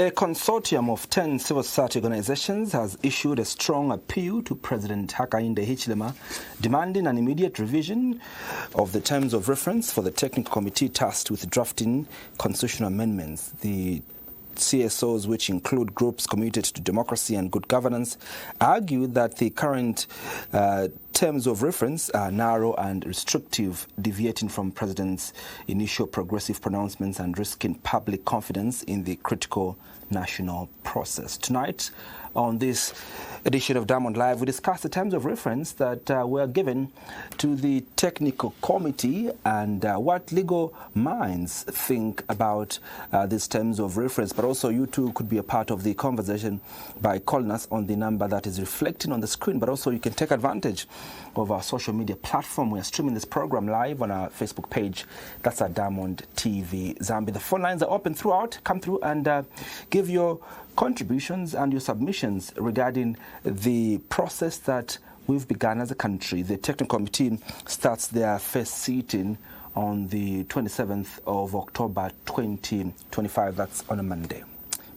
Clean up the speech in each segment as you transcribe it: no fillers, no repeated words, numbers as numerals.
A consortium of 10 civil society organizations has issued a strong appeal to President Hakainde Hichilema demanding an immediate revision of the terms of reference for the technical committee tasked with drafting constitutional amendments. The CSOs, which include groups committed to democracy and good governance, argue that the current terms of reference are narrow and restrictive, deviating from President's initial progressive pronouncements and risking public confidence in the critical national process. Tonight, on this edition of Diamond Live, we discuss the terms of reference that were given to the technical committee and what legal minds think about these terms of reference. But also you too could be a part of the conversation by calling us on the number that is reflecting on the screen. But also you can take advantage of our social media platform. We are streaming this program live on our Facebook page. That's at Diamond TV Zambia. The phone lines are open throughout. Come through and give your contributions and your submissions regarding the process that we've begun as a country. The technical committee starts their first sitting on the 27th of October 2025. That's on a Monday.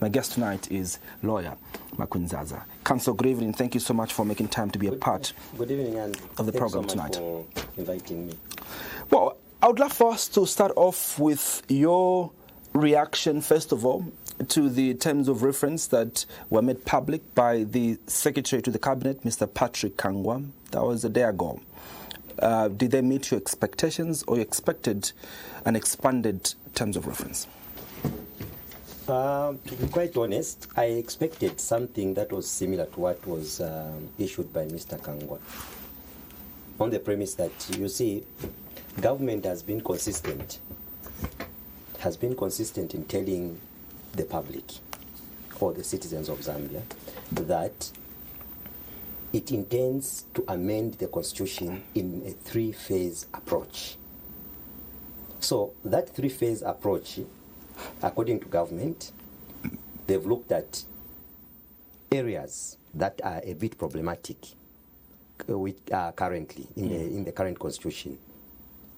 My guest tonight is lawyer McQueen Zaza. Counsel, good evening. Thank you so much for making time to be a part good evening, and of the program so much tonight. For inviting me. Well, I would love for us to start off with your reaction, first of all, to the terms of reference that were made public by the Secretary to the Cabinet, Mr. Patrick Kangwa. That was a day ago. Did they meet your expectations, or you expected an expanded terms of reference? To be quite honest, I expected something that was similar to what was issued by Mr. Kangwa, on the premise that, you see, government has been consistent in telling the public or the citizens of Zambia that it intends to amend the constitution in a three-phase approach. So that three-phase approach, according to government, they've looked at areas that are a bit problematic currently in the current constitution,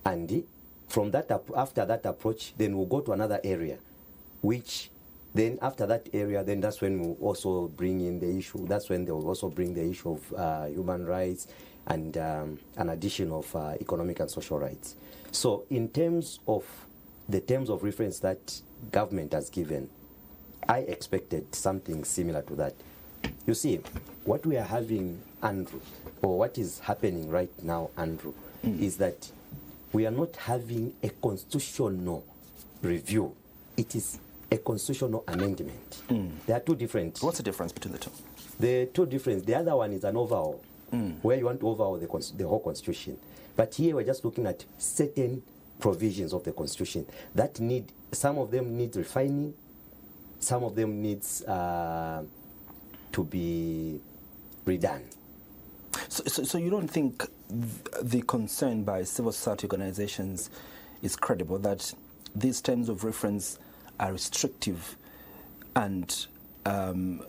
and from that, after that approach, then we'll go to another area, which then after that area, then that's when we'll also bring in the issue. That's when they will also bring the issue of human rights and an addition of economic and social rights. So in terms of the terms of reference that government has given, I expected something similar to that. You see, what we are having, Andrew, or what is happening right now, Andrew, is that we are not having a constitutional review. It is a constitutional amendment. There are two different. What's the difference between the two? The two difference. The other one is an overhaul, where you want to overhaul the whole constitution. But here we're just looking at certain provisions of the constitution that need, some of them need refining, some of them needs to be redone. So you don't think the concern by civil society organizations is credible, that these terms of reference are restrictive and, in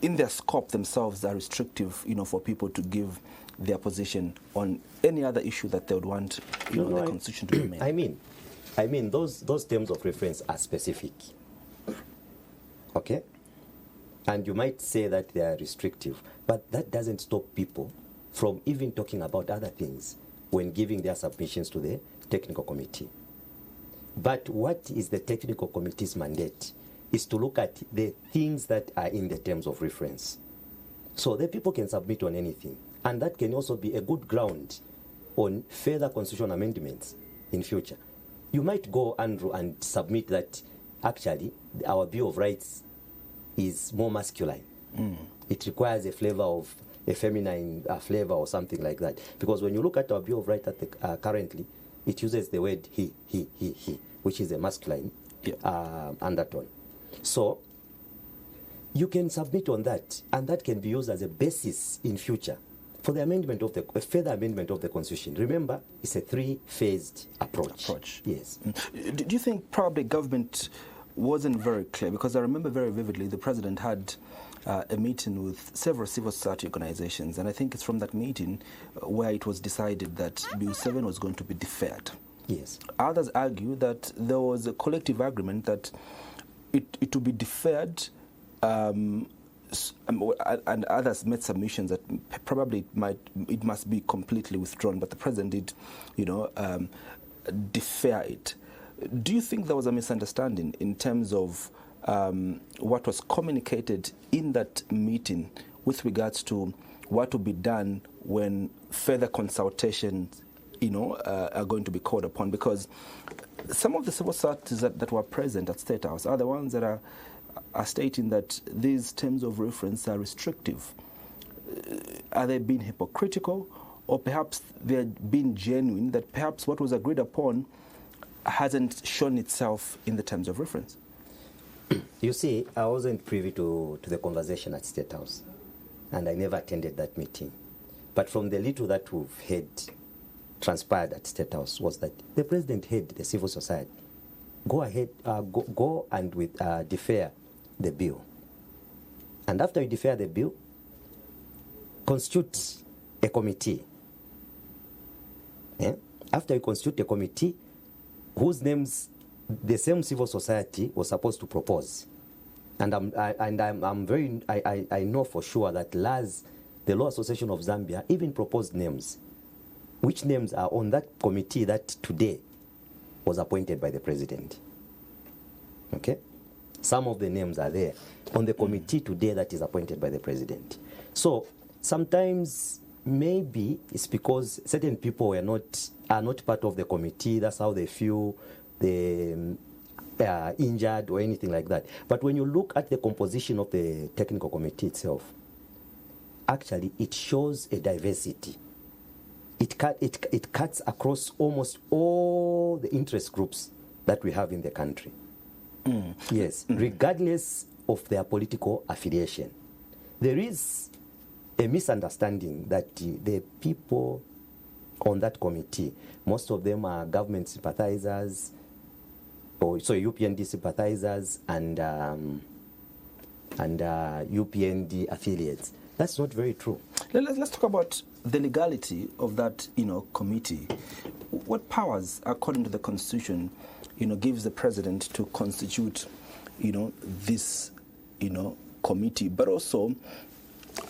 their scope themselves are restrictive, for people to give their position on any other issue that they would want, the constitution to remain? I mean, those terms of reference are specific, okay? And you might say that they are restrictive, but that doesn't stop people from even talking about other things when giving their submissions to the technical committee. But what is the technical committee's mandate is to look at the things that are in the terms of reference. So the people can submit on anything, and that can also be a good ground on further constitutional amendments in future. You might go, Andrew, and submit that actually our Bill of Rights is more masculine. It requires a flavor of a feminine flavor or something like that. Because when you look at our Bill of Rights currently, it uses the word he, which is a masculine undertone. So you can submit on that, and that can be used as a basis in future for the amendment of a further amendment of the Constitution. Remember, it's a three-phased approach. Yes. Do you think probably government wasn't very clear? Because I remember very vividly the president had a meeting with several civil society organizations, and I think it's from that meeting where it was decided that Bill 7 was going to be deferred. Yes. Others argue that there was a collective agreement that it to be deferred, and others made submissions that probably it must be completely withdrawn, but the president did, defer it. Do you think there was a misunderstanding in terms of what was communicated in that meeting with regards to what will be done when further consultations, are going to be called upon? Because some of the civil societies that were present at State House are the ones that are stating that these terms of reference are restrictive. Are they being hypocritical, or perhaps they're being genuine, that perhaps what was agreed upon hasn't shown itself in the terms of reference? You see, I wasn't privy to the conversation at State House, and I never attended that meeting. But from the little that we've heard transpired at State House was that the president had the civil society go ahead, go and defer the bill. And after you defer the bill, constitute a committee. After you constitute a committee, whose names the same civil society was supposed to propose. And I know for sure that the Law Association of Zambia, even proposed names, which names are on that committee that today was appointed by the president. Okay? Some of the names are there on the committee today that is appointed by the president. So sometimes maybe it's because certain people are not part of the committee. That's how they feel they are injured or anything like that. But when you look at the composition of the technical committee itself, actually it shows a diversity. It cuts across almost all the interest groups that we have in the country. Yes, regardless of their political affiliation. There is a misunderstanding that the people on that committee, most of them are government sympathizers, or UPND sympathizers and UPND affiliates. That's not very true. Let's talk about the legality of that, committee. What powers, according to the Constitution, gives the president to constitute, this, committee? But also,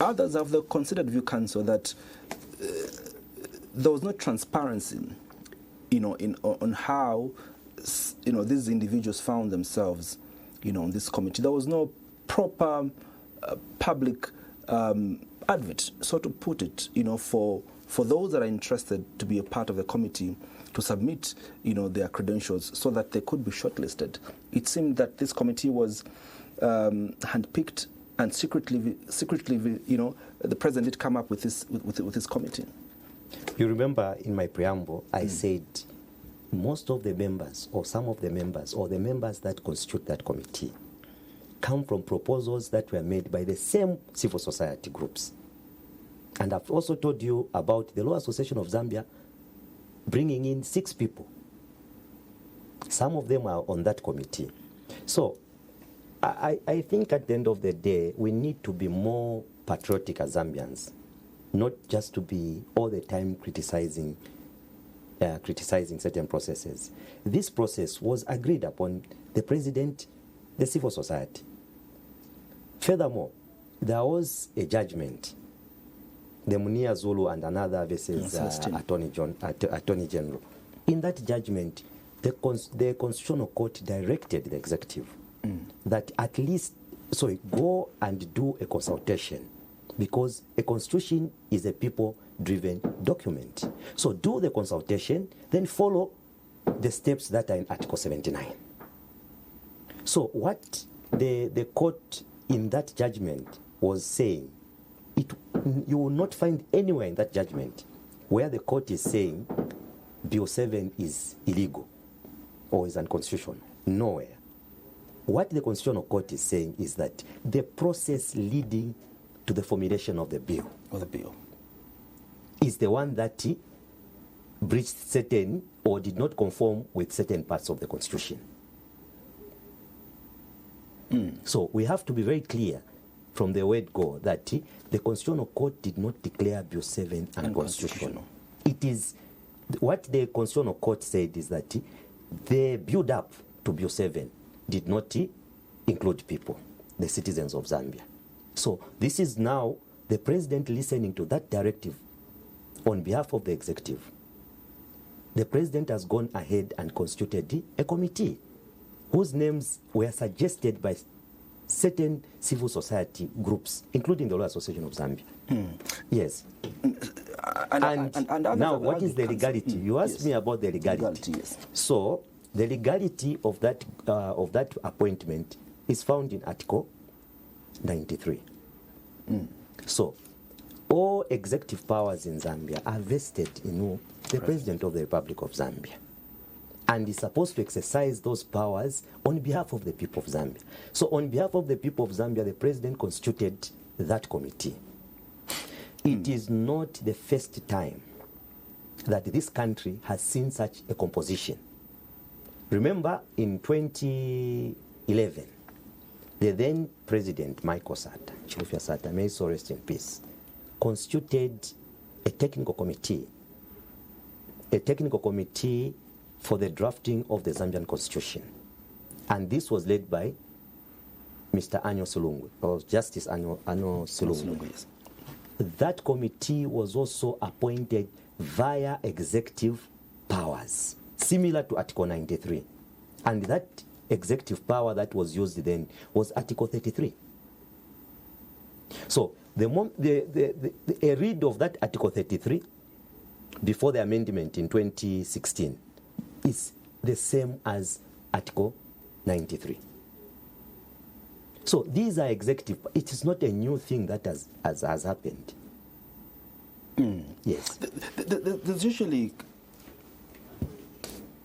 others have the considered view, council, that there was no transparency, on how, these individuals found themselves, on this committee. There was no proper public advert, so to put it, for those that are interested to be a part of the committee to submit, their credentials so that they could be shortlisted. It seemed that this committee was handpicked, and secretly, the president did come up with this committee. You remember in my preamble, I said most of the members, or some of the members, or the members that constitute that committee come from proposals that were made by the same civil society groups. And I've also told you about the Law Association of Zambia bringing in 6 people. Some of them are on that committee. So I think at the end of the day, we need to be more patriotic as Zambians, not just to be all the time criticizing certain processes. This process was agreed upon the president, the civil society. Furthermore, there was a judgment, the Munia Zulu and another versus Attorney General. In that judgment, the Constitutional Court directed the executive that at least go and do a consultation, because a constitution is a people-driven document. So do the consultation, then follow the steps that are in Article 79. So what the court in that judgment was saying, you will not find anywhere in that judgment where the court is saying Bill 7 is illegal or is unconstitutional. Nowhere. What the Constitutional Court is saying is that the process leading to the formulation of the bill, is the one that breached certain or did not conform with certain parts of the Constitution. So we have to be very clear from the word go that the Constitutional Court did not declare Bill 7 unconstitutional. It is what the Constitutional Court said is that the build up to Bill 7 did not include people, the citizens of Zambia. So this is now the president listening to that directive on behalf of the executive. The president has gone ahead and constituted a committee whose names were suggested by certain civil society groups, including the Law Association of Zambia. Yes. And now, what is the legality? You asked me about the legality. Yes. So, the legality of that appointment is found in Article 93. So, all executive powers in Zambia are vested in the President of the Republic of Zambia, and is supposed to exercise those powers on behalf of the people of Zambia. So on behalf of the people of Zambia, the President constituted that committee. It is not the first time that this country has seen such a composition. Remember, in 2011, the then President, Michael Sata, Chilufya Sata, may he so rest in peace, constituted a technical committee for the drafting of the Zambian constitution. And this was led by Mr. Anyo Sulungwe, or Justice Anyo Sulungwe. Yes. That committee was also appointed via executive powers, similar to Article 93. And that executive power that was used then was Article 33. So a read of that Article 33 before the amendment in 2016 is the same as Article 93. So these are executive. It is not a new thing that has happened. Yes. There's usually,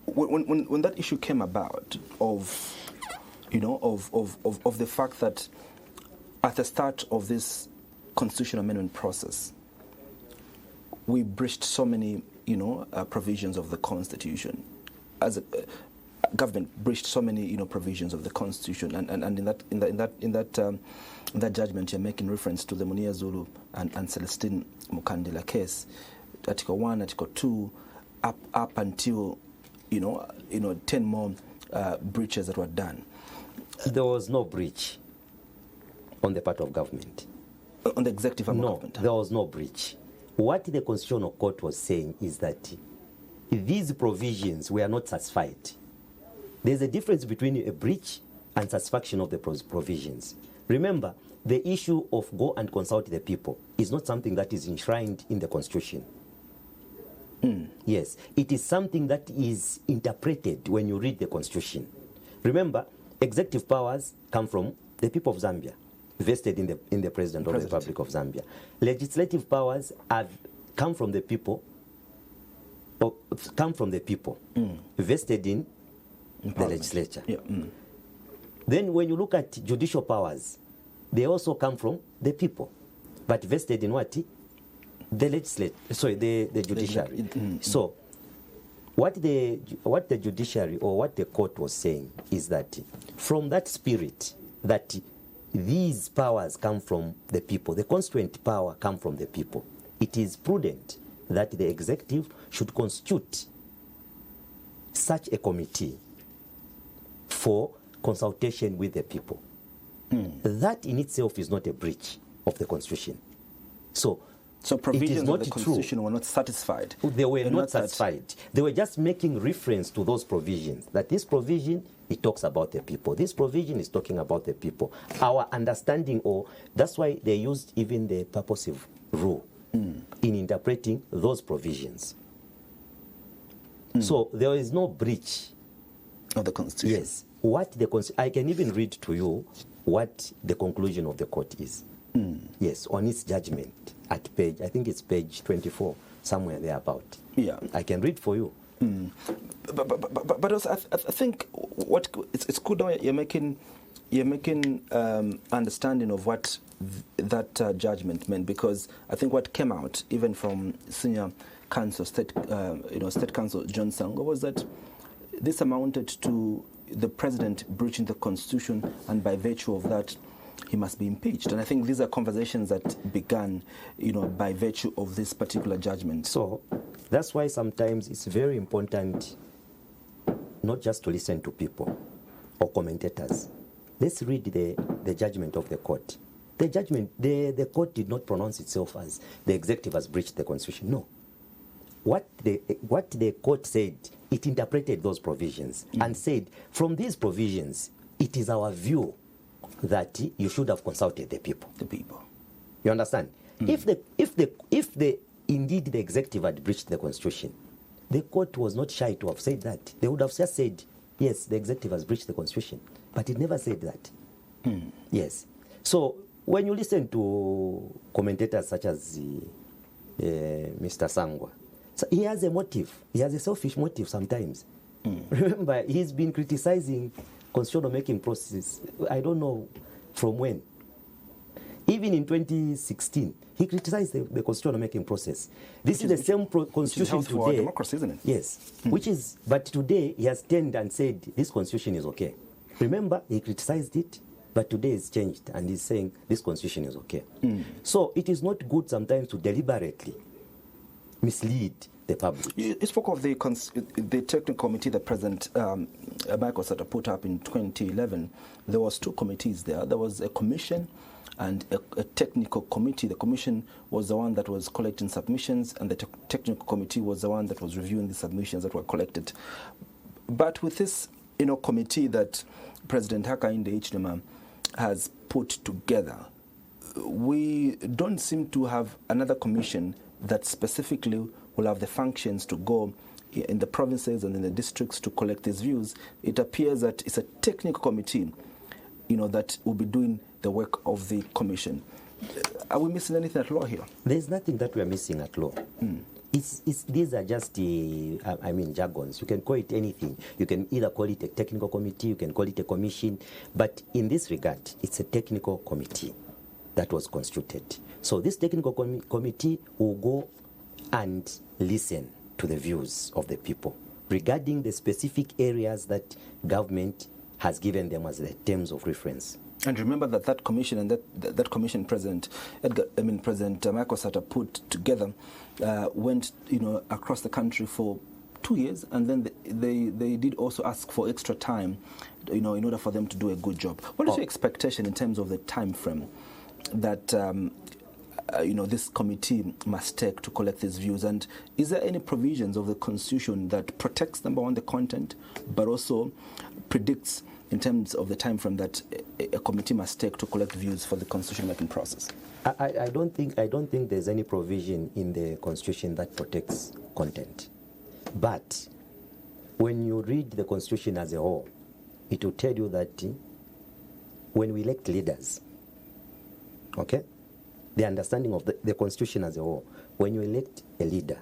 when that issue came about of the fact that at the start of this constitutional amendment process, we breached so many provisions of the Constitution. As a government breached so many provisions of the Constitution, and in that judgment you're making reference to the Munia Zulu and Celestine Mukandila case, Article 1, Article 2, up until 10 more breaches that were done. There was no breach on the part of government. On the executive arm of government? No, there was no breach. What the Constitutional Court was saying is that these provisions were not satisfied. There's a difference between a breach and satisfaction of the provisions. Remember, the issue of go and consult the people is not something that is enshrined in the Constitution. Yes, it is something that is interpreted when you read the Constitution. Remember, executive powers come from the people of Zambia, vested in the President of the Republic of Zambia. Legislative powers come from the people, vested in the legislature. Yeah. Then when you look at judicial powers, they also come from the people, but vested in what? The legislature. Sorry, the judiciary. So what the judiciary or what the court was saying is that from that spirit that these powers come from the people, the constituent power come from the people, it is prudent that the executive should constitute such a committee for consultation with the people. That in itself is not a breach of the Constitution. So provisions of the Constitution were not satisfied. They were not satisfied. They were just making reference to those provisions. That this provision, it talks about the people. This provision is talking about the people. Our understanding, that's why they used even the purposive rule in interpreting those provisions. So there is no breach of the Constitution. Yes. I can even read to you what the conclusion of the court is. Yes, on its judgment at page, I think it's page 24, somewhere there about. Yeah. I can read for you. But also, I think it's good now you're making understanding of what that judgment meant, because I think what came out even from senior counsel, state counsel John Sango, was that this amounted to the president breaching the Constitution, and by virtue of that, he must be impeached. And I think these are conversations that began, by virtue of this particular judgment. So that's why sometimes it's very important not just to listen to people or commentators. let's read the judgment of the court. The judgment, the court did not pronounce itself as the executive has breached the constitution. No. What the court said, it interpreted those provisions and said, from these provisions, it is our view that you should have consulted the people. The people. You understand? If indeed the executive had breached the constitution, the court was not shy to have said that. They would have just said, yes, the executive has breached the constitution. But it never said that. Yes. So when you listen to commentators such as Mr. Sangwa, so he has a motive. He has a selfish motive sometimes. Remember, he's been criticizing constitutional making process, I don't know from when. Even in 2016, he criticized the constitutional making process. This is the same constitution today. For democracy, isn't it? Yes. But today he has turned and said this constitution is okay. Remember, he criticized it, but today it's changed and he's saying this constitution is okay. So it is not good sometimes to deliberately mislead the public. You spoke of the technical committee that President Michael Sata put up in 2011. There was two committees there. There was a commission and a technical committee. The commission was the one that was collecting submissions, and the technical committee was the one that was reviewing the submissions that were collected. But with this, committee that President Hakainde Hichilema has put together, we don't seem to have another commission that specifically will have the functions to go in the provinces and in the districts to collect these views. It appears that it's a technical committee, that will be doing the work of the commission. Are we missing anything at law here? There's nothing that we are missing at law. These are just, jargons. You can call it anything. You can either call it a technical committee, you can call it a commission, but in this regard, it's a technical committee that was constituted. So this technical committee will go and listen to the views of the people regarding the specific areas that government has given them as the terms of reference. And remember that commission and that commission President Michael Sata put together went across the country for 2 years, and then they did also ask for extra time, in order for them to do a good job. What is your expectation in terms of the time frame that this committee must take to collect these views? And is there any provisions of the Constitution that protects, number one, the content, but also predicts in terms of the time frame that a committee must take to collect views for the constitution-making process? I don't think there's any provision in the Constitution that protects content. But when you read the Constitution as a whole, it will tell you that when we elect leaders, okay, the understanding of the Constitution as a whole, when you elect a leader,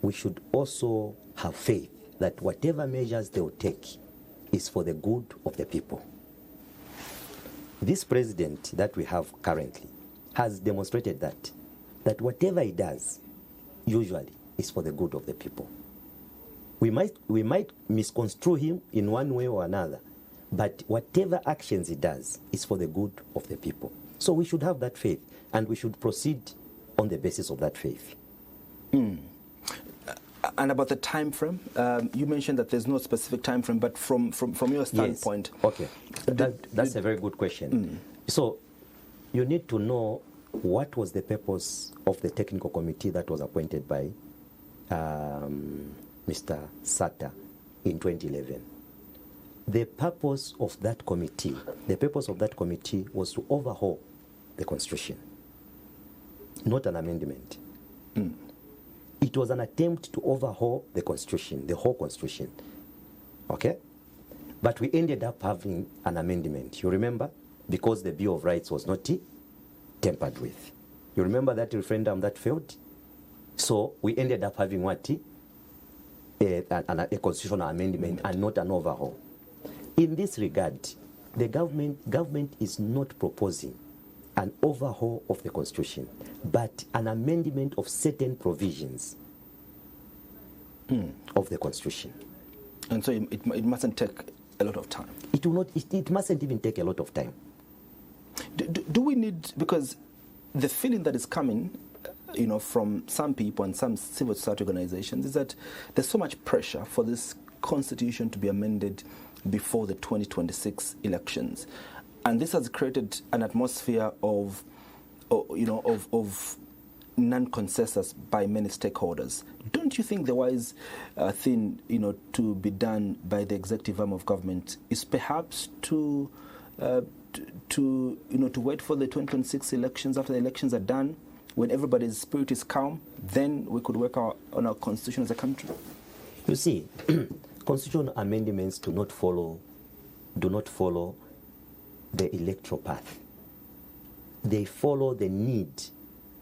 we should also have faith that whatever measures they will take is for the good of the people. This president that we have currently has demonstrated that whatever he does usually is for the good of the people. We might misconstrue him in one way or another, but whatever actions he does is for the good of the people. So we should have that faith, and we should proceed on the basis of that faith. And about the time frame, you mentioned that there's no specific time frame, but from your standpoint, yes. Okay, that's a very good question. So you need to know what was the purpose of the technical committee that was appointed by Mr. Sata in 2011. The purpose of that committee was to overhaul the Constitution, not an amendment. It was an attempt to overhaul the Constitution, the whole Constitution. Okay? But we ended up having an amendment. You remember? Because the Bill of Rights was not tampered with. You remember that referendum that failed? So we ended up having what? A constitutional amendment and not an overhaul. In this regard, the government is not proposing an overhaul of the Constitution, but an amendment of certain provisions of the Constitution. And so it mustn't take a lot of time. It mustn't even take a lot of time. Do we need, because the feeling that is coming, from some people and some civil society organizations is that there's so much pressure for this constitution to be amended before the 2026 elections. And this has created an atmosphere of non-consensus by many stakeholders. Don't you think the wise thing, to be done by the executive arm of government is perhaps to wait for the 2026 elections? After the elections are done, when everybody's spirit is calm, then we could work on our constitution as a country? You see, constitutional amendments do not follow the electoral path. They follow the need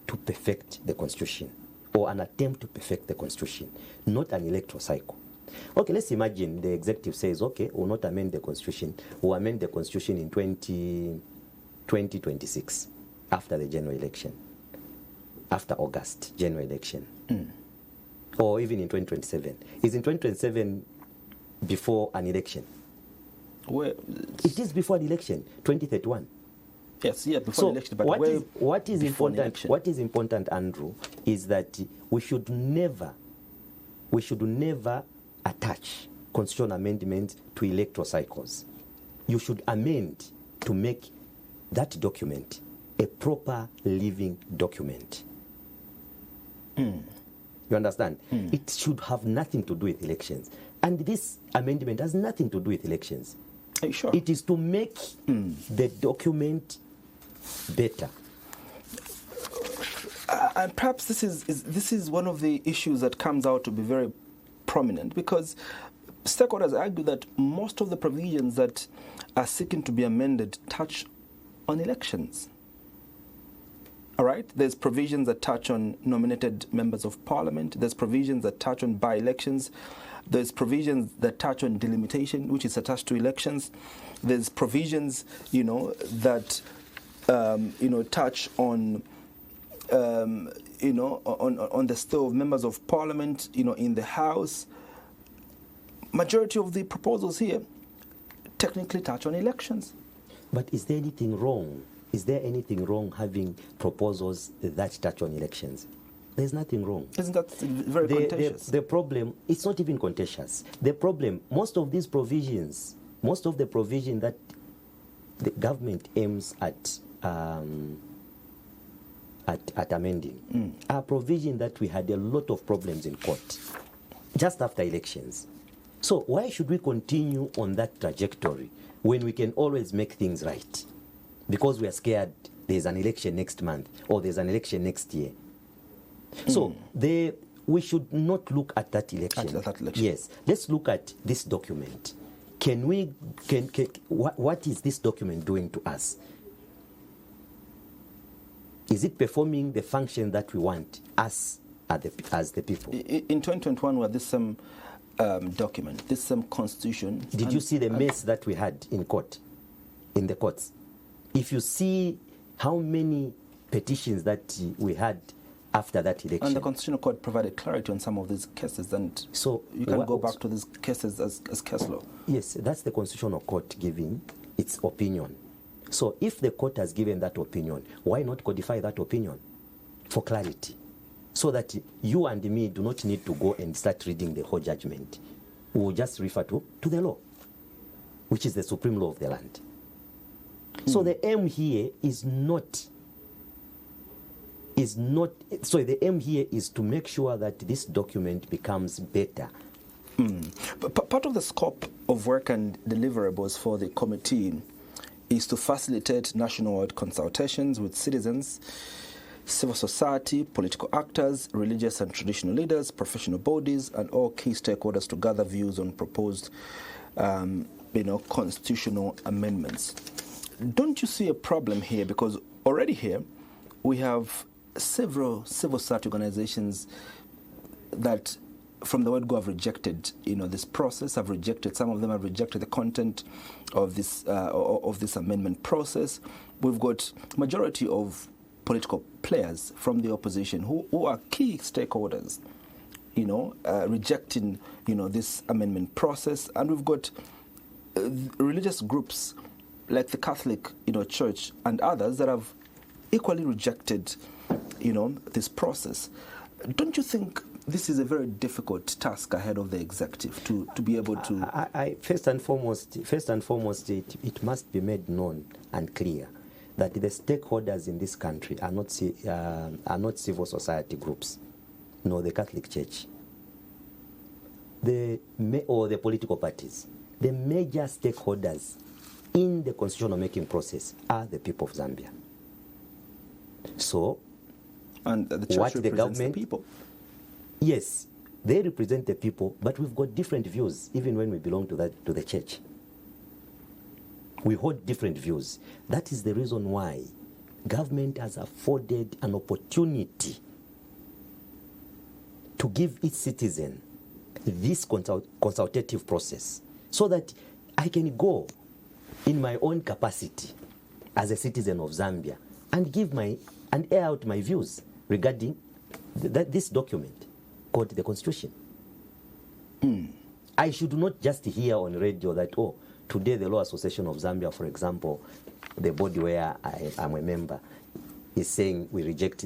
to perfect the constitution, or an attempt to perfect the constitution, not an electoral cycle. Okay, let's imagine the executive says, okay, we'll not amend the constitution, we'll amend the constitution in 2026, after the general election, after August general election, or even in 2027. Is in 2027 before an election? Well, it is before an election, 2031. Yes, before so the election. But what is important, Andrew, is that we should never attach constitutional amendments to electoral cycles. You should amend to make that document a proper living document. You understand? It should have nothing to do with elections. And this amendment has nothing to do with elections. Are you sure? It is to make the document better. And perhaps this is one of the issues that comes out to be very prominent, because stakeholders argue that most of the provisions that are seeking to be amended touch on elections. All right? There's provisions that touch on nominated members of parliament. There's provisions that touch on by-elections. There's provisions that touch on delimitation, which is attached to elections. There's provisions, that touch on, on the still of members of parliament, in the House. Majority of the proposals here technically touch on elections. But is there anything wrong? Is there anything wrong having proposals that touch on elections? There's nothing wrong. Isn't that very contentious? The problem, it's not even contentious. The problem, most of the provision that the government aims at amending are provision that we had a lot of problems in court just after elections. So why should we continue on that trajectory when we can always make things right? Because we are scared there's an election next month or there's an election next year. So we should not look at that election. Yes, let's look at this document. What is this document doing to us? Is it performing the function that we want us as the people? In 2021, we had this same document, this same constitution. Did you see the mess that we had in the courts? If you see how many petitions that we had after that election. And the Constitutional Court provided clarity on some of these cases, and so you can go back to these cases as case law. Yes, that's the Constitutional Court giving its opinion. So if the court has given that opinion, why not codify that opinion for clarity? So that you and me do not need to go and start reading the whole judgment. We will just refer to the law, which is the supreme law of the land. So the aim here is the aim here is to make sure that this document becomes better. But part of the scope of work and deliverables for the committee is to facilitate nationwide consultations with citizens, civil society, political actors, religious and traditional leaders, professional bodies, and all key stakeholders to gather views on proposed constitutional amendments. Don't you see a problem here? Because already here we have several civil society organizations that, from the word go, have rejected, this process. Some of them have rejected the content of this amendment process. We've got majority of political players from the opposition who are key stakeholders, rejecting, this amendment process, and we've got religious groups like the Catholic, Church and others that have equally rejected, this process. Don't you think this is a very difficult task ahead of the executive to be able to... First and foremost, it must be made known and clear that the stakeholders in this country are not civil society groups, nor the Catholic Church, or the political parties. The major stakeholders in the constitutional making process are the people of Zambia. So, and the church represents the people. Yes, they represent the people, but we've got different views, even when we belong to the church. We hold different views. That is the reason why government has afforded an opportunity to give its citizen this consultative process, so that I can go in my own capacity as a citizen of Zambia and air out my views regarding this document called the Constitution. I should not just hear on radio that, oh, today the Law Association of Zambia, for example, the body where I am a member, is saying we reject,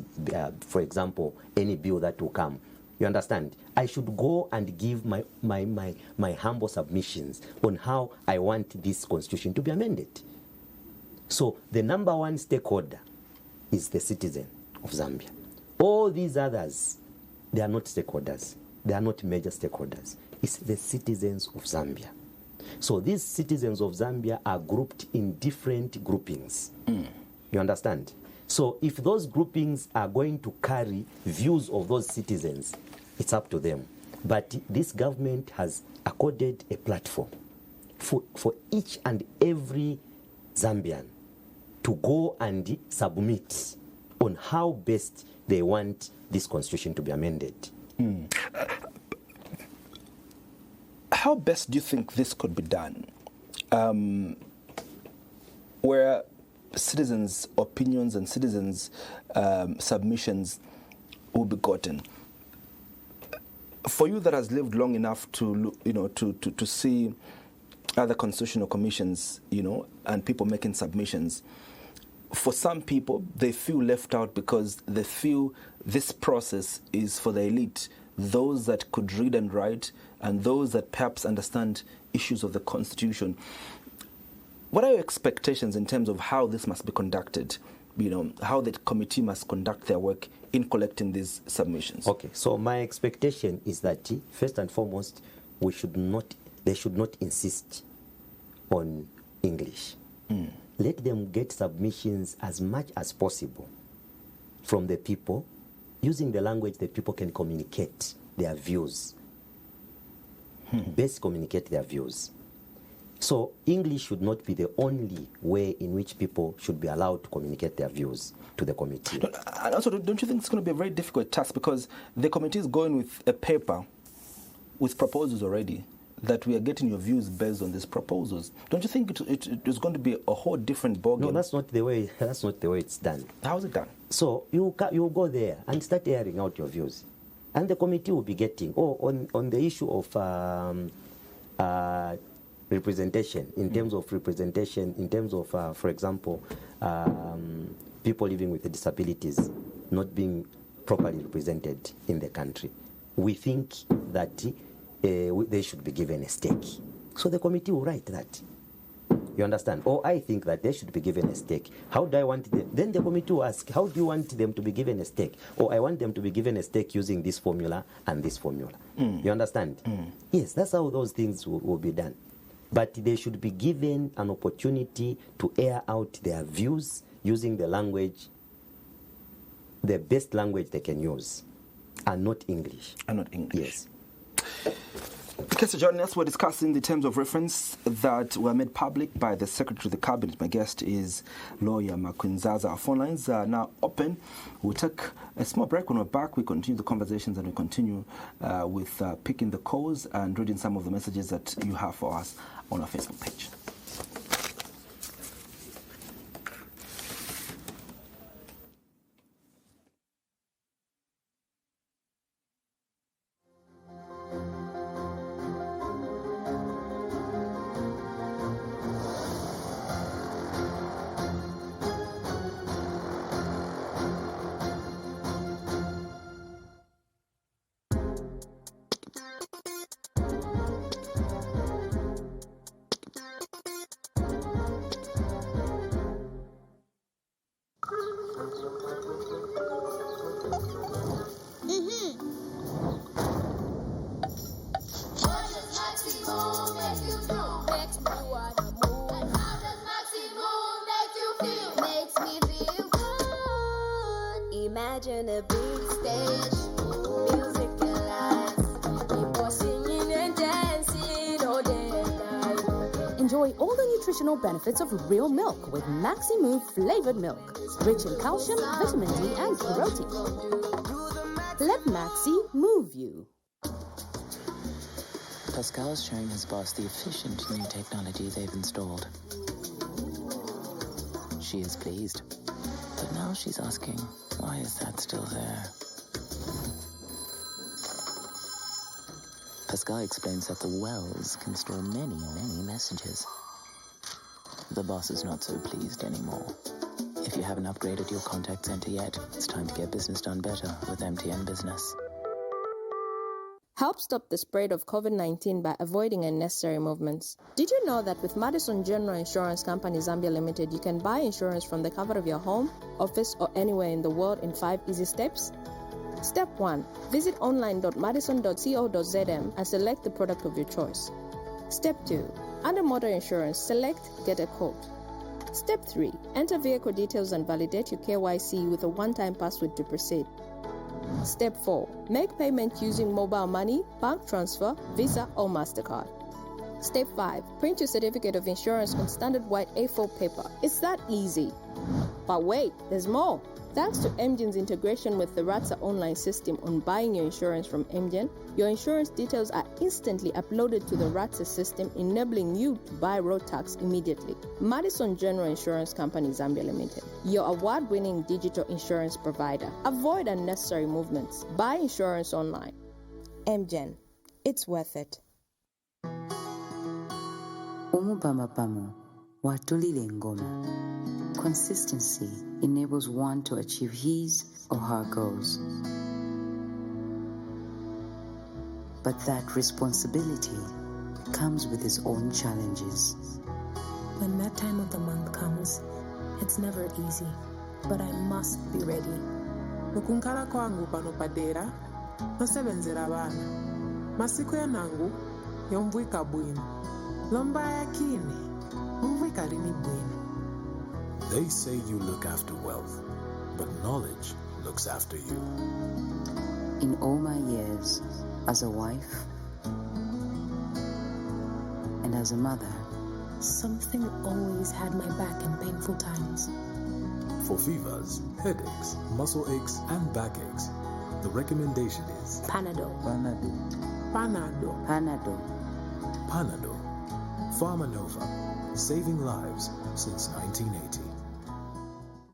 for example, any bill that will come. You understand? I should go and give my humble submissions on how I want this constitution to be amended. So the number one stakeholder is the citizen of Zambia. All these others, they are not stakeholders. They are not major stakeholders. It's the citizens of Zambia. So these citizens of Zambia are grouped in different groupings. You understand? So if those groupings are going to carry views of those citizens, it's up to them. But this government has accorded a platform for each and every Zambian to go and submit on how best they want this constitution to be amended. How best do you think this could be done? Where citizens' opinions and citizens' submissions will be gotten. For you that has lived long enough to see other constitutional commissions, and people making submissions, for some people, they feel left out because they feel this process is for the elite, those that could read and write, and those that perhaps understand issues of the Constitution. What are your expectations in terms of how this must be conducted? How the committee must conduct their work in collecting these submissions? Okay, so my expectation is that, first and foremost, they should not insist on English. Let them get submissions as much as possible from the people, using the language that people can communicate their views. Best communicate their views. So English should not be the only way in which people should be allowed to communicate their views to the committee. And also, don't you think it's going to be a very difficult task, because the committee is going with a paper with proposals already, that we are getting your views based on these proposals? Don't you think it is going to be a whole different ballgame? No, that's not the way it's done. How is it done? So you go there and start airing out your views, and the committee will be getting on the issue of representation, in terms of representation, in terms of, for example, people living with disabilities not being properly represented in the country. We think that they should be given a stake. So the committee will write that. You understand? Or I think that they should be given a stake. How do I want them? Then the committee will ask, how do you want them to be given a stake? Or I want them to be given a stake using this formula and this formula. You understand? Yes, that's how those things will be done. But they should be given an opportunity to air out their views using the language, the best language they can use, and not English. And not English. Yes. Okay, so joining us, we're discussing the terms of reference that were made public by the Secretary of the Cabinet. My guest is lawyer McQueen Zaza. Our phone lines are now open. We'll take a small break. When we're back, we continue the conversations, and we continue with picking the calls and reading some of the messages that you have for us on our Facebook page. Imagine a big stage, music and lights, people singing and dancing all day and night. Enjoy all the nutritional benefits of real milk with Maxi Move flavored milk. It's rich in calcium, vitamin D, and protein. Let Maxi move you. Pascal's showing his boss the efficient new technology they've installed. She is pleased, but now she's asking, why is that still there? Pascal explains that the wells can store many, many messages. The boss is not so pleased anymore. If you haven't upgraded your contact center yet, it's time to get business done better with MTN Business. Help stop the spread of COVID-19 by avoiding unnecessary movements. Did you know that with Madison General Insurance Company Zambia Limited, you can buy insurance from the comfort of your home, office, or anywhere in the world in 5 easy steps? Step 1. Visit online.madison.co.zm and select the product of your choice. Step 2. Under motor insurance, select Get a Quote. Step 3. Enter vehicle details and validate your KYC with a one-time password to proceed. Step 4. Make payment using mobile money, bank transfer, Visa, or MasterCard. Step 5. Print your certificate of insurance on standard white A4 paper. It's that easy. But wait, there's more. Thanks to MGen's integration with the RATSA online system on buying your insurance from MGen, your insurance details are instantly uploaded to the RATSA system, enabling you to buy road tax immediately. Madison General Insurance Company Zambia Limited, your award-winning digital insurance provider. Avoid unnecessary movements. Buy insurance online. MGen, it's worth it. Umubamabamo, watulile ngoma. Consistency enables one to achieve his or her goals. But that responsibility comes with its own challenges. When that time of the month comes, it's never easy, but I must be ready. Ukunkala kwangu pano padera, nosebenzera abana. Masiku yanangu, yomvwika bwino. Lomba yakini, omvwika lini bwino. They say you look after wealth, but knowledge looks after you. In all my years as a wife and as a mother, something always had my back in painful times. For fevers, headaches, muscle aches, and backaches, the recommendation is Panadol. Panadol. Panadol. Panadol. Pharmanova, saving lives since 1980.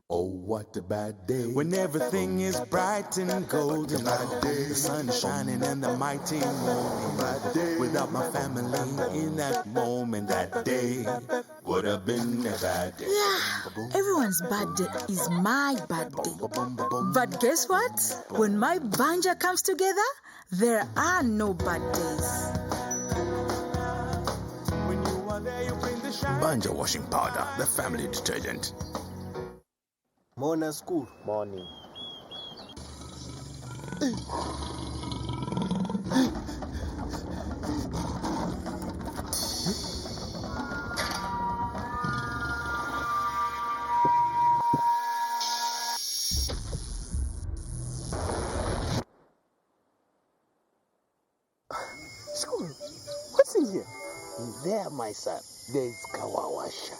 Oh, what a bad day. When everything is bright and golden. The sun is shining and the mighty morning. Without my family in that moment, that day would have been a bad day. Yeah, everyone's bad day is my bad day. But guess what? When my banja comes together, there are no bad days. Banja washing powder, the family detergent. Morning school. Morning. School, what's in here? There, my son, there is Kawawasha,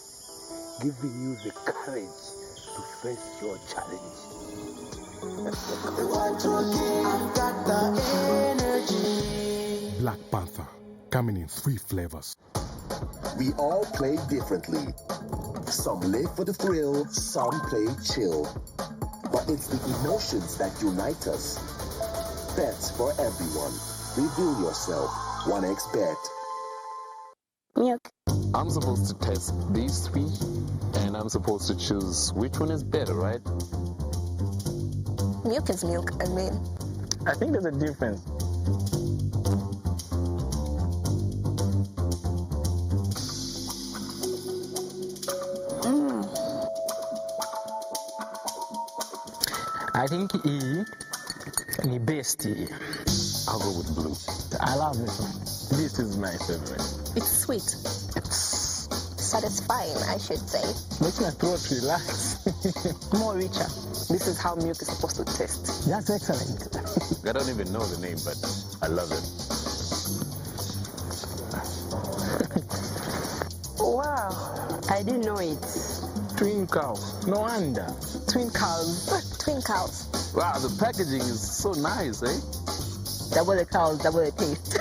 giving you the courage to face your challenge. I've got the energy. Black Panther, coming in 3 flavors. We all play differently. Some live for the thrill, some play chill. But it's the emotions that unite us. Bets for everyone. Reveal yourself. 1xBet. Milk. I'm supposed to test these 3, and I'm supposed to choose which one is better, right? Milk is milk, I mean. I think there's a difference. I think E is best. I'll go with blue. I love this one. This is my favorite. It's sweet. It's satisfying, I should say. Makes my throat relax. More richer. This is how milk is supposed to taste. That's excellent. I don't even know the name, but I love it. Wow, I didn't know it. Twin cow. No wonder. Twin cows. Twin cows. Wow, the packaging is so nice, eh? Double the cows, double the taste.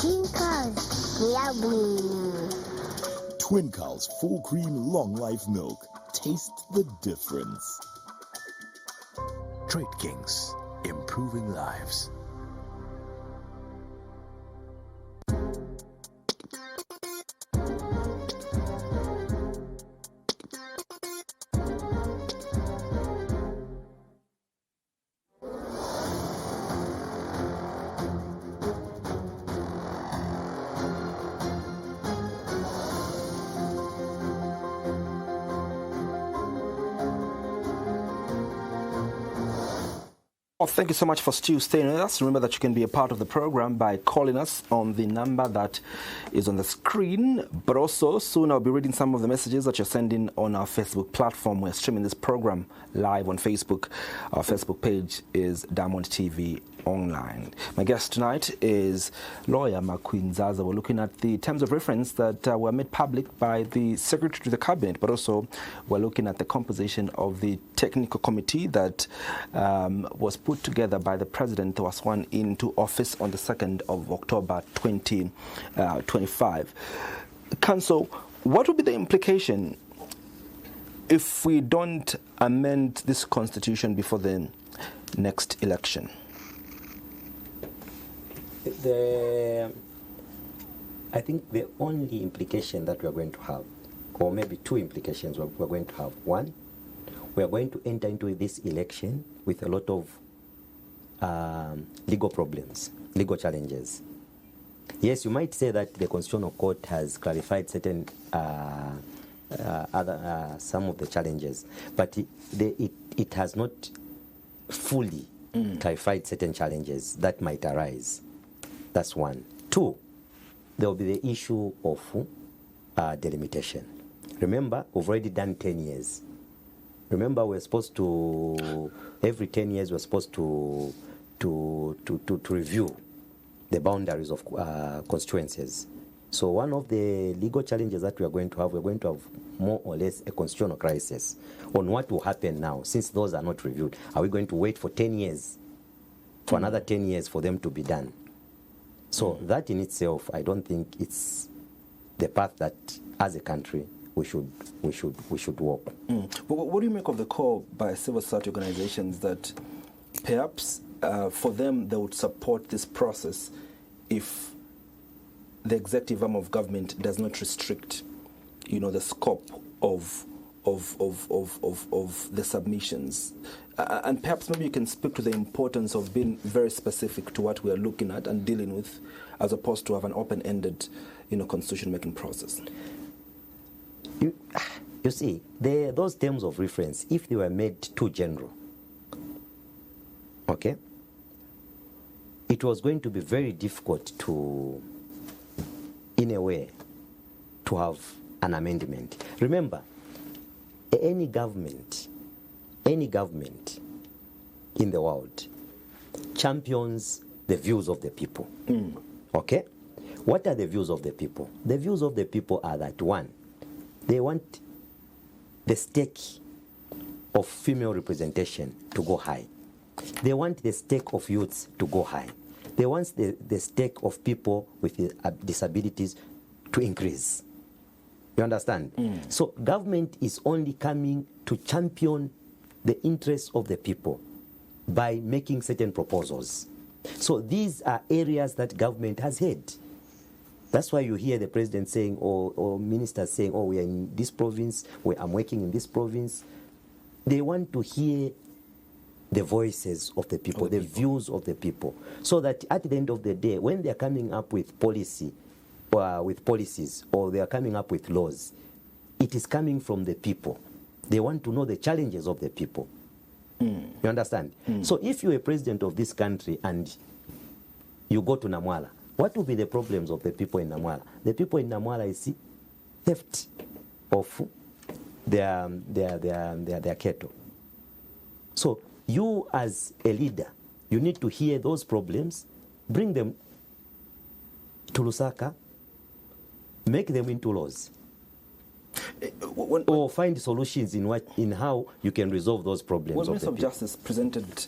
Twin cows, yummy. Twin Cows full cream long life milk. Taste the difference. Trade Kings, improving lives. Well, thank you so much for still staying with us. Remember that you can be a part of the program by calling us on the number that is on the screen. But also, soon I'll be reading some of the messages that you're sending on our Facebook platform. We're streaming this program live on Facebook. Our Facebook page is Diamond TV Online. My guest tonight is lawyer McQueen Zaza. We're looking at the terms of reference that were made public by the Secretary to the Cabinet, but also we're looking at the composition of the technical committee that was put together by the President who was sworn into office on the 2nd of October 2025. Council, what would be the implication if we don't amend this constitution before the next election? I think the only implication that we are going to have, or maybe two implications we're going to have. One, we are going to enter into this election with a lot of legal problems, legal challenges. Yes, you might say that the Constitutional Court has clarified certain some of the challenges, but it has not fully clarified certain challenges that might arise. That's one. Two, there will be the issue of delimitation. Remember, we've already done 10 years. Remember, we're supposed to, every 10 years, we're supposed to review the boundaries of constituencies. So one of the legal challenges that we're going to have more or less a constitutional crisis on what will happen now, since those are not reviewed. Are we going to wait for 10 years, for another 10 years for them to be done? So that in itself, I don't think it's the path that, as a country, we should walk. But what do you make of the call by civil society organizations that perhaps for them they would support this process if the executive arm of government does not restrict, the scope of the submissions? And perhaps maybe you can speak to the importance of being very specific to what we are looking at and dealing with, as opposed to have an open-ended, constitution-making process. You see, those terms of reference, if they were made too general, okay, it was going to be very difficult to, in a way, to have an amendment. Remember, any government in the world champions the views of the people. Okay? What are the views of the people? The views of the people are that, one, they want the stake of female representation to go high. They want the stake of youths to go high. They want the stake of people with disabilities to increase. You understand? So government is only coming to champion the interests of the people by making certain proposals. So these are areas that government has had. That's why you hear the president saying, or ministers saying, we are in this province, I'm working in this province. They want to hear the voices of the people, the views of the people, so that at the end of the day, when they're coming up with policies, or they are coming up with laws, it is coming from the people. They want to know the challenges of the people. You understand? So if you're a president of this country and you go to Namwala, what will be the problems of the people in Namwala? The people in Namwala, you see, theft of their cattle. So you as a leader, you need to hear those problems, bring them to Lusaka, make them into laws, or find solutions in how you can resolve those problems. When Minister of Justice presented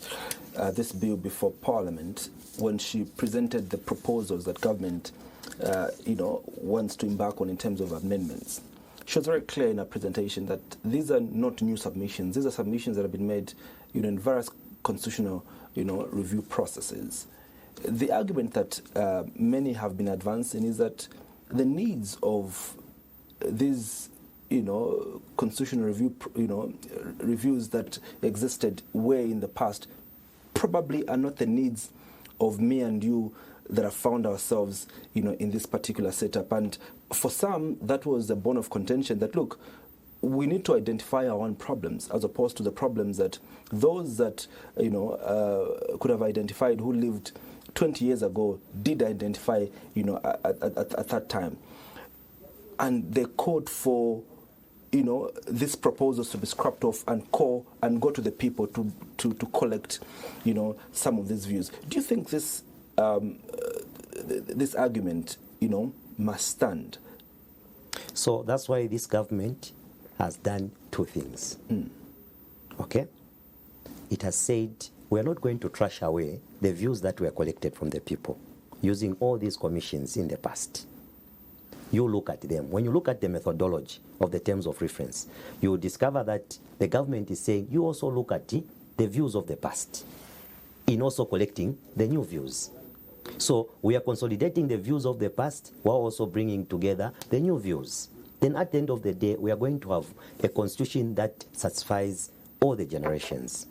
this bill before Parliament, when she presented the proposals that government wants to embark on in terms of amendments, she was very clear in her presentation that these are not new submissions. These are submissions that have been made in various constitutional review processes. The argument that many have been advancing is that the needs of these constitutional reviews that existed way in the past probably are not the needs of me and you that have found ourselves in this particular setup. And for some, that was a bone of contention that, look, we need to identify our own problems as opposed to the problems that those that could have identified who lived 20 years ago did identify at that time. And they called for these proposals to be scrapped off and go to the people to collect some of these views. Do you think this this argument must stand? So that's why this government has done two things. Okay? It has said we are not going to trash away the views that were collected from the people using all these commissions in the past. You look at them. When you look at the methodology of the terms of reference, you will discover that the government is saying you also look at the views of the past in also collecting the new views. So we are consolidating the views of the past while also bringing together the new views. Then at the end of the day, we are going to have a constitution that satisfies all the generations.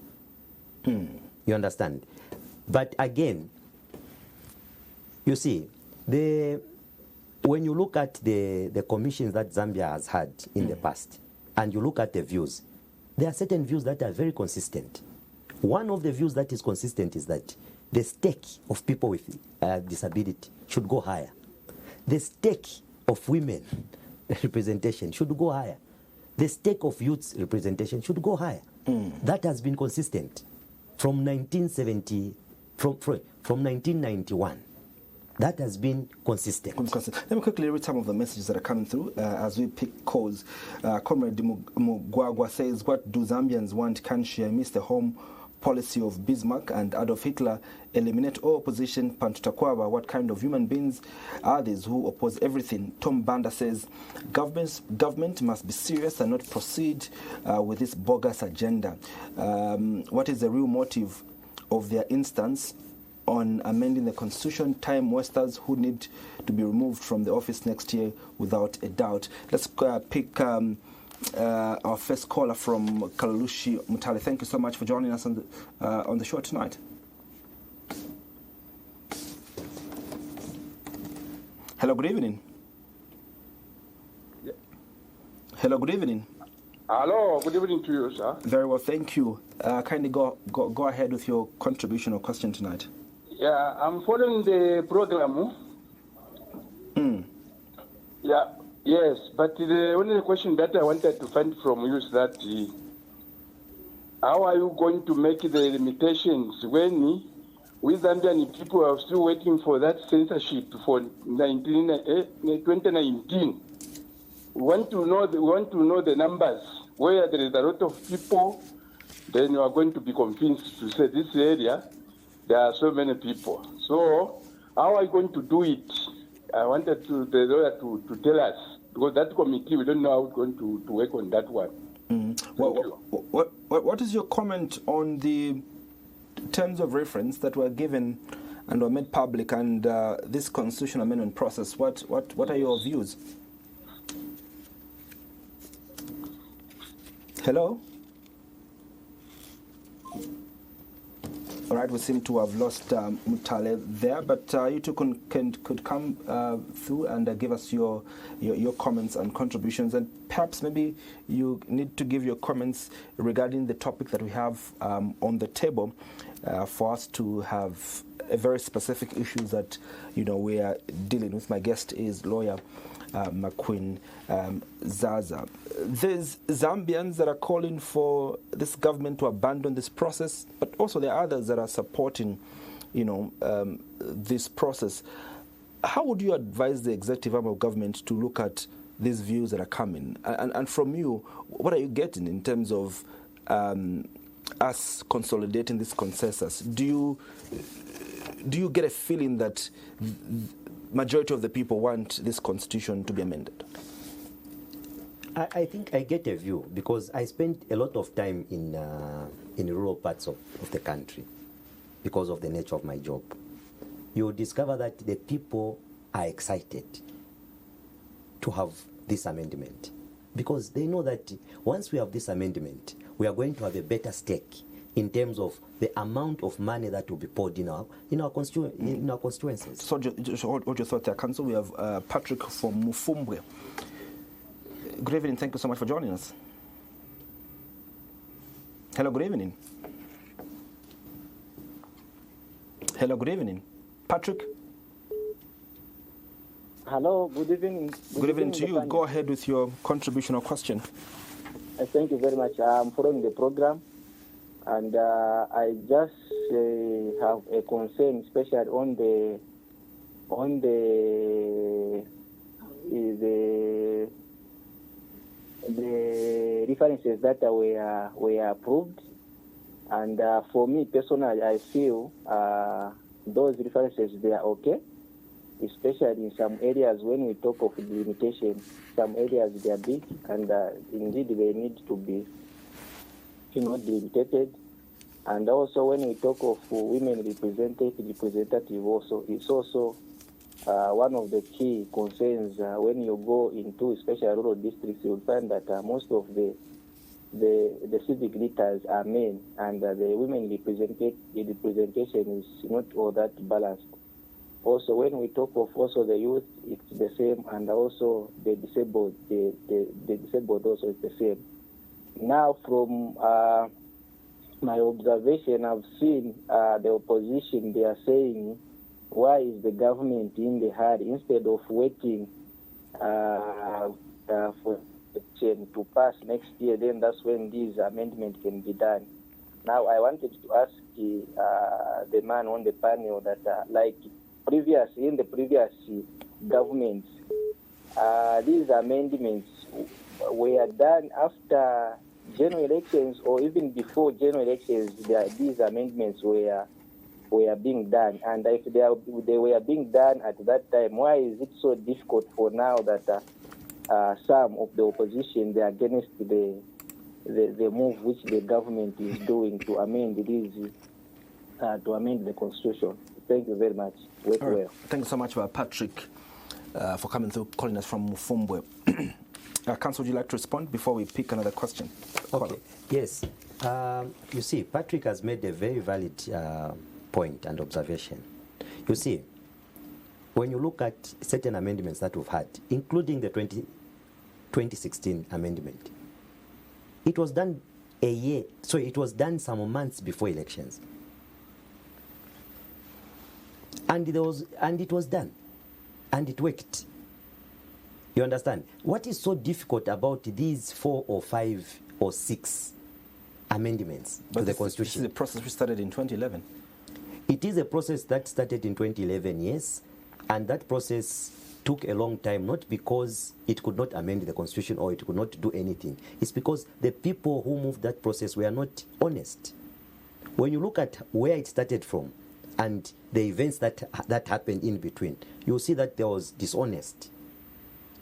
You understand? But again, you see, when you look at the commissions that Zambia has had in the past, and you look at the views, there are certain views that are very consistent. One of the views that is consistent is that the stake of people with disability should go higher. The stake of women representation should go higher. The stake of youth representation should go higher. That has been consistent from 1991. That has been consistent. Let me quickly read some of the messages that are coming through as we pick calls. Comrade Mugwagwa says, what do Zambians want? Can she miss the home policy of Bismarck and Adolf Hitler? Eliminate all opposition. Pantutakwaba, what kind of human beings are these who oppose everything? Tom Banda says, government must be serious and not proceed with this bogus agenda. What is the real motive of their instance on amending the constitution? Time wasters who need to be removed from the office next year without a doubt. Let's pick our first caller from Kalalushi Mutale. Thank you so much for joining us on the show tonight. Hello, good evening. Yeah. Hello, good evening. Hello, good evening to you, sir. Very well, thank you. Kindly go ahead with your contribution or question tonight. Yeah, I'm following the program. Yeah, yes, but the only question that I wanted to find from you is that how are you going to make the limitations when we Zambian people are still waiting for that censorship for 2019? We want to know the numbers. Where there is a lot of people, then you are going to be convinced to say this area there are so many people. So how are you going to do it? I wanted the lawyer to tell us, because that committee, we don't know how it's going to work on that one. What is your comment on the terms of reference that were given and were made public and this constitutional amendment process? What are your views? Hello? All right, we seem to have lost Mutale there, but you two could come through and give us your comments and contributions, and perhaps maybe you need to give your comments regarding the topic that we have on the table for us to have a very specific issue that we are dealing with. My guest is lawyer McQueen Zaza. There's Zambians that are calling for this government to abandon this process, but also there are others that are supporting, this process. How would you advise the executive arm of government to look at these views that are coming? And from you, what are you getting in terms of us consolidating this consensus? Do you get a feeling that majority of the people want this constitution to be amended? I think I get a view because I spent a lot of time in rural parts of the country because of the nature of my job. You will discover that the people are excited to have this amendment because they know that once we have this amendment, we are going to have a better stake in terms of the amount of money that will be poured in our constituencies. So, what your thought there, Council? We have Patrick from Mufumbwe. Good evening. Thank you so much for joining us. Hello. Good evening. Hello. Good evening, Patrick. Hello. Good evening. Good evening to you. Go ahead with your contribution or question. Thank you very much. I'm following the program. And I just have a concern, especially on the references that were approved. And for me personally, I feel those references, they are okay, especially in some areas when we talk of delimitation. Some areas they are big, and indeed they need to be delimited. And also when we talk of women representative also, it's also one of the key concerns when you go into especially rural districts. You'll find that most of the civic leaders are men, and the women representation is not all that balanced. Also, when we talk of also the youth, it's the same, and also the disabled, the disabled also is the same. Now, from my observation, I've seen the opposition, they are saying, why is the government in the hurry? Instead of waiting for election to pass next year, then that's when this amendment can be done. Now, I wanted to ask the man on the panel that, in the previous governments, these amendments were done after general elections or even before general elections. These amendments were being done, and if they were being done at that time, why is it so difficult for now that some of the opposition, they are against the move which the government is doing to amend the constitution? Thank you very much. Wait right. Well. Thank you so much, Patrick, for coming through, calling us from Mufumbwe. Council, would you like to respond before we pick another question? Okay. Yes. You see, Patrick has made a very valid point and observation. You see, when you look at certain amendments that we've had, including the 2016 amendment, it was done a year, so it was done some months before elections. And it was done, and it worked. You understand? What is so difficult about these 4 or 5 or 6 amendments to the Constitution? This is a process which started in 2011. It is a process that started in 2011, yes, and that process took a long time, not because it could not amend the Constitution or it could not do anything. It's because the people who moved that process were not honest. When you look at where it started from and the events that happened in between, you'll see that there was dishonest.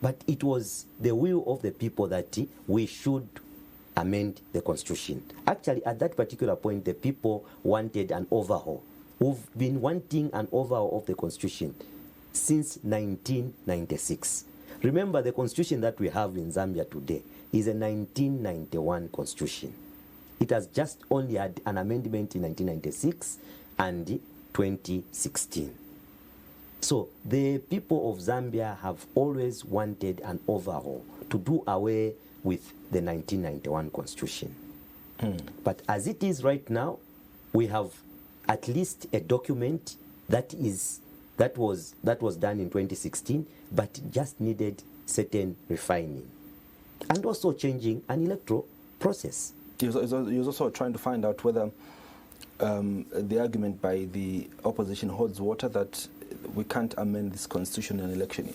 But it was the will of the people that we should amend the Constitution. Actually, at that particular point, the people wanted an overhaul. We've been wanting an overhaul of the Constitution since 1996. Remember, the Constitution that we have in Zambia today is a 1991 Constitution. It has just only had an amendment in 1996 and 2016. So the people of Zambia have always wanted an overhaul to do away with the 1991 Constitution. But as it is right now, we have at least a document that was done in 2016, but just needed certain refining, and also changing an electoral process. He was also trying to find out whether the argument by the opposition holds water that we can't amend this constitution in an election year.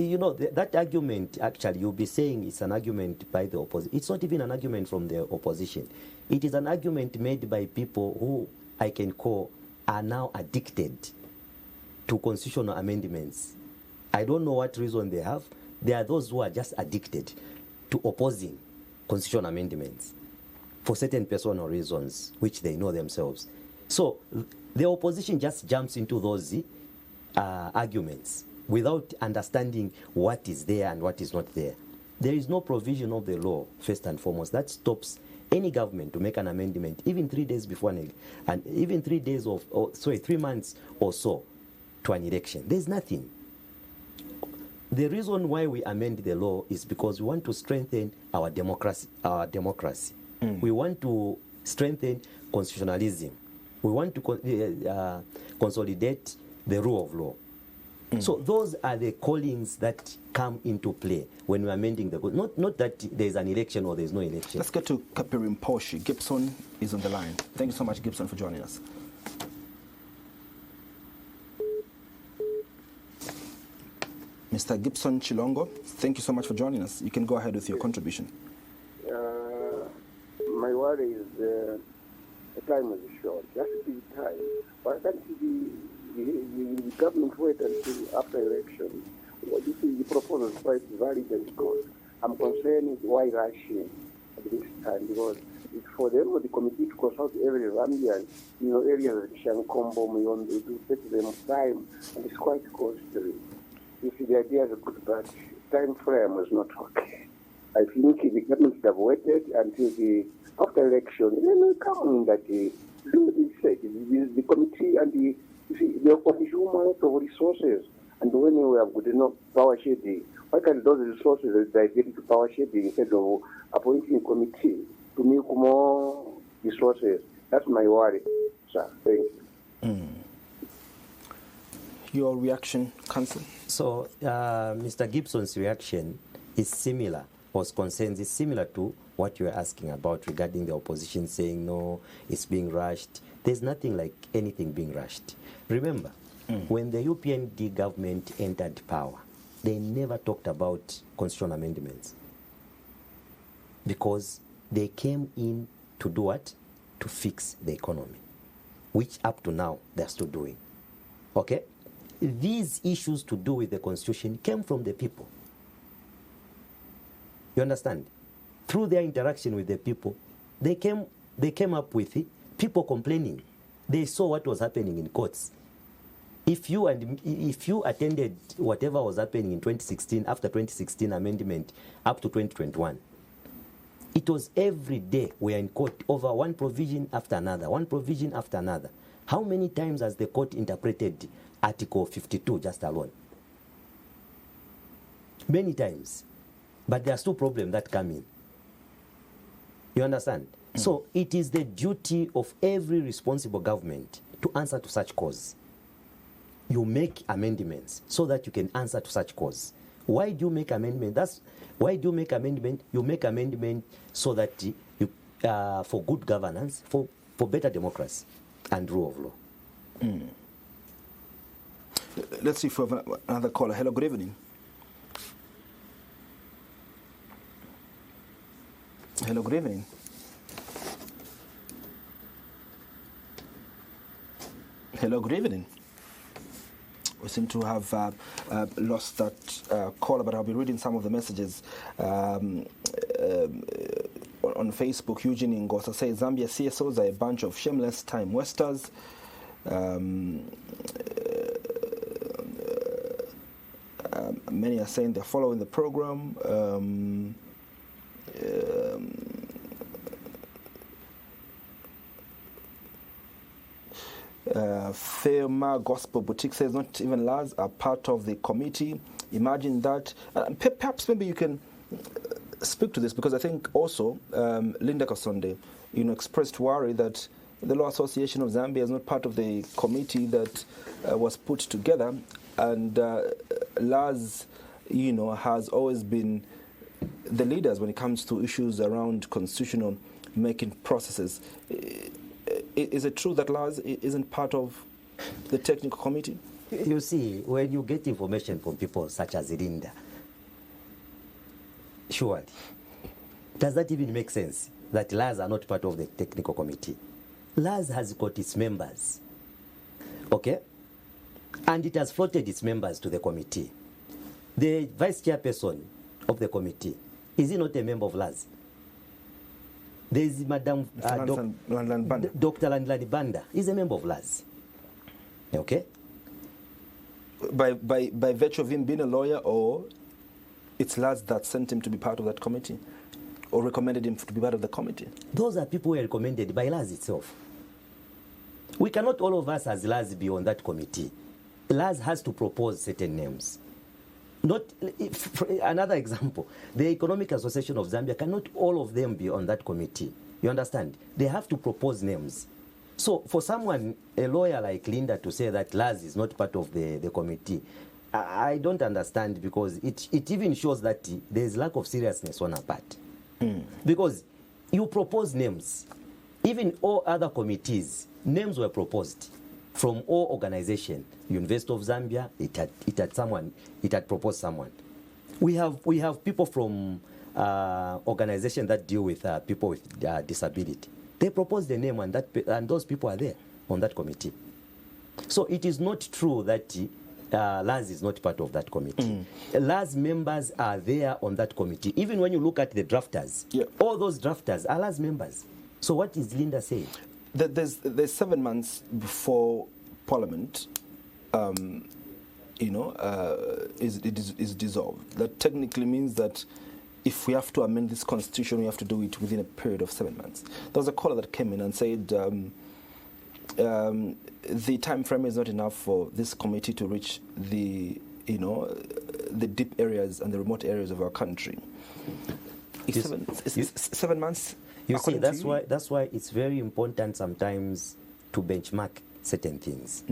You know, that argument, actually, you'll be saying it's an argument by the opposition. It's not even an argument from the opposition. It is an argument made by people who I can call are now addicted to constitutional amendments. I don't know what reason they have. There are those who are just addicted to opposing constitutional amendments for certain personal reasons, which they know themselves. So the opposition just jumps into those arguments without understanding what is there and what is not there. There is no provision of the law, first and foremost, that stops any government to make an amendment even 3 days before and even 3 days 3 months or so to an election. There's nothing. The reason why we amend the law is because we want to strengthen our democracy. We want to strengthen constitutionalism. We want to consolidate the rule of law. So those are the callings that come into play when we're amending the code. Not that there's an election or there's no election. Let's get to Kapirim Poshi. Gibson is on the line. Thank you so much, Gibson, for joining us. Mr. Gibson Chilongo, thank you so much for joining us. You can go ahead with your contribution. My worry is the time is short. Just give time. Why can't the government wait until after election? What do you think the proposal is quite valid and good? I'm concerned why rushing at this time, because it's for the committee to consult every Zambian, areas of Shankombo, Muyombe, to take them time, and it's quite costly. You see, the idea is good, but time frame is not okay. I think the government should have waited until the after election, then we come in that the committee and the opposition want of resources, and when we have good enough power sharing, why can't those resources divert to power sharing instead of appointing a committee to make more resources? That's my worry, sir. Thank you. Your reaction, Council? So, Mr. Gibson's reaction is similar, or concerns is similar to what you were asking about regarding the opposition saying, no, it's being rushed. There's nothing like anything being rushed. Remember, when the UPND government entered power, they never talked about constitutional amendments because they came in to do what? To fix the economy, which up to now they're still doing. Okay? These issues to do with the constitution came from the people. You understand? Through their interaction with the people, they came up with it, people complaining. They saw what was happening in courts. If you attended whatever was happening in 2016, after 2016 amendment up to 2021, it was every day we are in court over one provision after another, one provision after another. How many times has the court interpreted Article 52 just alone? Many times. But there are still problems that come in. You understand? So it is the duty of every responsible government to answer to such cause. You make amendments so that you can answer to such cause. Why do you make amendment? Why do you make amendment? You make amendment so that you, for good governance, for better democracy and rule of law. Let's see if we have another caller. Hello, good evening. Hello, good evening. Hello, good evening. We seem to have lost that caller, but I'll be reading some of the messages on Facebook. Eugene Ngosa says, Zambia CSOs are a bunch of shameless time wasters. Many are saying they're following the program. Firma Gospel Boutique says not even Laz are part of the committee. Imagine that. Perhaps maybe you can speak to this, because I think also Linda Kasonde, expressed worry that the Law Association of Zambia is not part of the committee that was put together, and Laz has always been the leaders when it comes to issues around constitutional making processes. Is it true that Lars isn't part of the technical committee? You see, when you get information from people such as Linda, surely, does that even make sense that Lars are not part of the technical committee? Lars has got its members, okay? And it has floated its members to the committee. The vice chairperson of the committee, is he not a member of Lars? There is Madam Dr. Landlani Banda. He's a member of Lars. Okay? By virtue of him being a lawyer, or it's Lars that sent him to be part of that committee, or recommended him to be part of the committee? Those are people who are recommended by Lars itself. We cannot all of us as Lars be on that committee. Lars has to propose certain names. Not another example, the Economic Association of Zambia, cannot all of them be on that committee. You understand? They have to propose names. So for someone, a lawyer like Linda, to say that Lars is not part of the committee, I don't understand, because it even shows that there is lack of seriousness on our part. Because you propose names. Even all other committees, names were proposed from all organizations. University of Zambia, it had proposed someone. We have people from organizations that deal with people with disability. They proposed the name, and those people are there on that committee. So it is not true that Lars is not part of that committee. Lars members are there on that committee. Even when you look at the drafters, all those drafters are Lars members. So what is Linda saying? There's 7 months before Parliament, is dissolved. That technically means that if we have to amend this constitution, we have to do it within a period of 7 months. There was a caller that came in and said the time frame is not enough for this committee to reach the deep areas and the remote areas of our country. Is 7 months? You see, that's why it's very important sometimes to benchmark certain things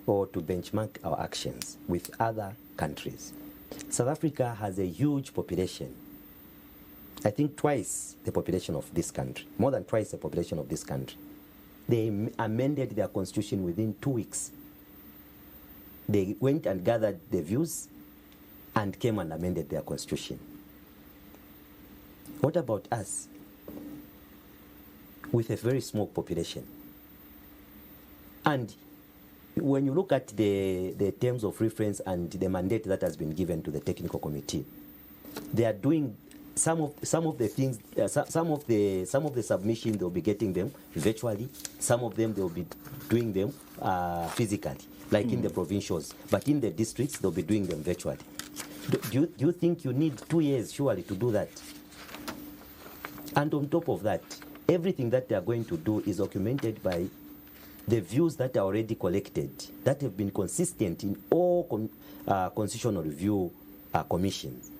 or to benchmark our actions with other countries. South Africa has a huge population. I think twice the population of this country, more than twice the population of this country. They amended their constitution within 2 weeks. They went and gathered the views and came and amended their constitution. What about us? With a very small population. And when you look at the terms of reference and the mandate that has been given to the technical committee, they are doing some of the things, some of the submissions they'll be getting them virtually. Some of them they'll be doing them physically, like in the provincials. But in the districts they'll be doing them virtually. Do you think you need 2 years surely to do that? And on top of that, everything that they are going to do is documented by the views that are already collected, that have been consistent in all constitutional review commissions.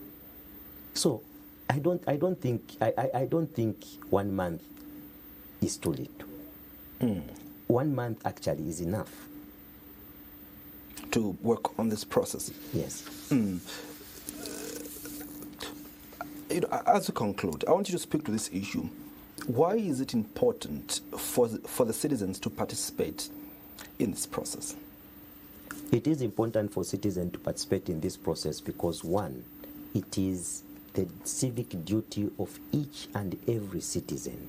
So I don't think 1 month is too little. 1 month actually is enough to work on this process. Yes. As we conclude, I want you to speak to this issue. Why is it important for the citizens to participate in this process? It is important for citizens to participate in this process because, one, it is the civic duty of each and every citizen,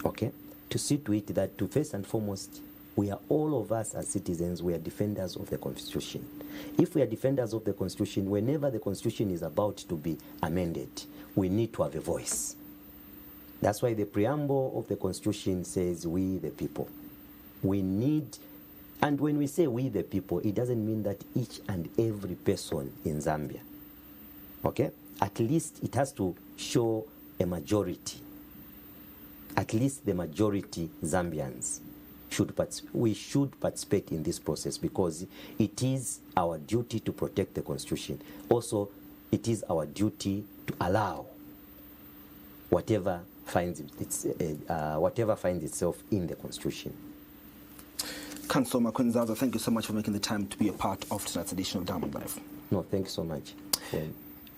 okay, to see to it that, first and foremost, we are all of us as citizens, we are defenders of the Constitution. If we are defenders of the Constitution, whenever the Constitution is about to be amended, we need to have a voice. That's why the preamble of the Constitution says, we the people. We need, and when we say we the people, it doesn't mean that each and every person in Zambia. Okay? At least it has to show a majority. At least the majority Zambians we should participate in this process because it is our duty to protect the Constitution. Also, it is our duty to allow whatever finds itself in the Constitution. Councillor McQueen Zaza, thank you so much for making the time to be a part of tonight's edition of Diamond Life. No, thank you so much.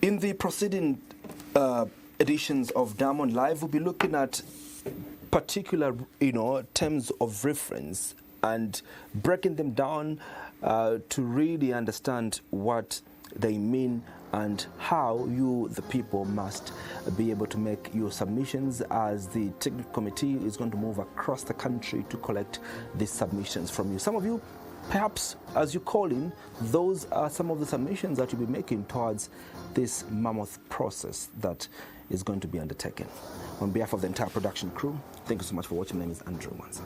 In the preceding editions of Diamond Live, we'll be looking at particular, terms of reference and breaking them down to really understand what they mean and how you, the people, must be able to make your submissions, as the technical committee is going to move across the country to collect these submissions from you. Some of you, perhaps as you call in, those are some of the submissions that you'll be making towards this mammoth process that is going to be undertaken. On behalf of the entire production crew, thank you so much for watching. My name is Andrew Mwansa.